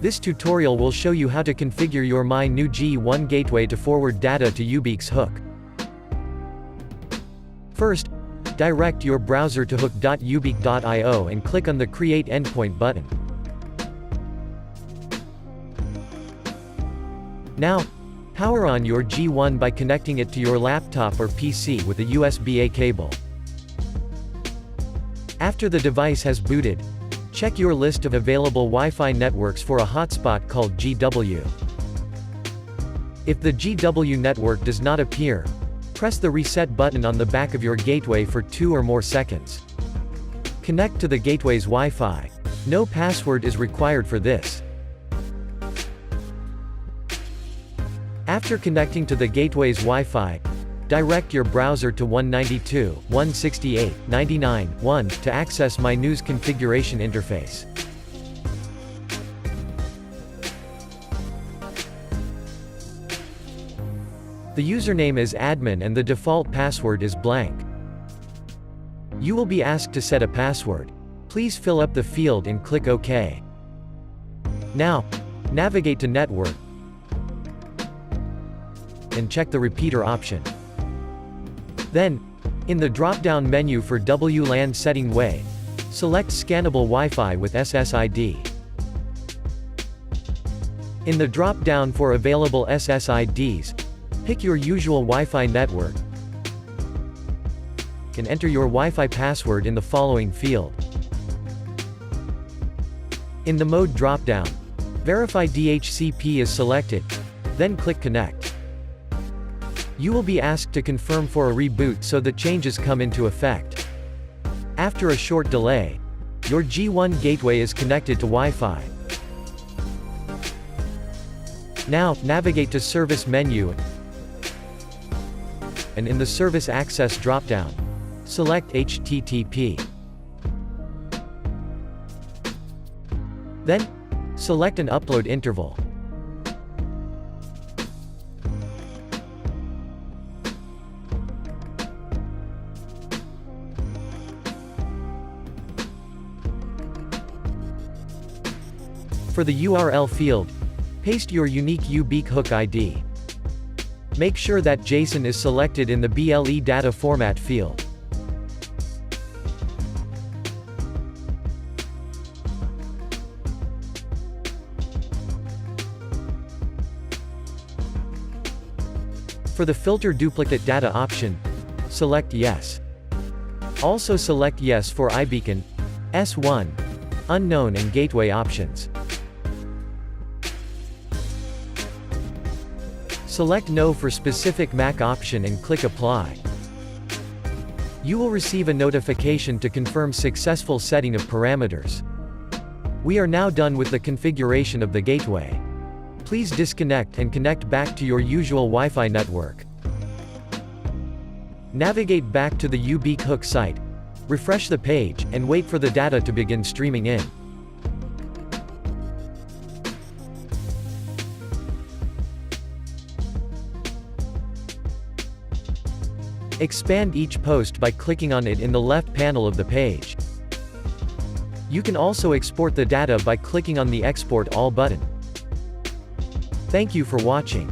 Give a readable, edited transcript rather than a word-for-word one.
This tutorial will show you how to configure your Minew G1 Gateway to forward data to uBeac's hook. First, direct your browser to hook.ubeac.io and click on the Create Endpoint button. Now, power on your G1 by connecting it to your laptop or PC with a USB-A cable. After the device has booted, check your list of available Wi-Fi networks for a hotspot called GW. If the GW network does not appear, press the Reset button on the back of your gateway for 2 or more seconds. Connect to the gateway's Wi-Fi. No password is required for this. After connecting to the gateway's Wi-Fi, direct your browser to 192.168.99.1 to access Minew's configuration interface. The username is admin and the default password is blank. You will be asked to set a password. Please fill up the field and click OK. Now, navigate to Network and check the repeater option. Then, in the drop-down menu for WLAN setting way, select Scannable Wi-Fi with SSID. In the drop-down for available SSIDs, pick your usual Wi-Fi network and enter your Wi-Fi password in the following field. In the Mode drop-down, verify DHCP is selected, then click Connect. You will be asked to confirm for a reboot so the changes come into effect. After a short delay, your G1 gateway is connected to Wi-Fi. Now, navigate to Service menu and in the Service Access drop-down, select HTTP. Then, select an upload interval. For the URL field, paste your unique uBeac hook ID. Make sure that JSON is selected in the BLE data format field. For the filter duplicate data option, select Yes. Also select Yes for iBeacon, S1, unknown and gateway options. Select No for specific MAC option and click Apply. You will receive a notification to confirm successful setting of parameters. We are now done with the configuration of the gateway. Please disconnect and connect back to your usual Wi-Fi network. Navigate back to the uBeac hook site, refresh the page, and wait for the data to begin streaming in. Expand each post by clicking on it in the left panel of the page. You can also export the data by clicking on the Export All button. Thank you for watching.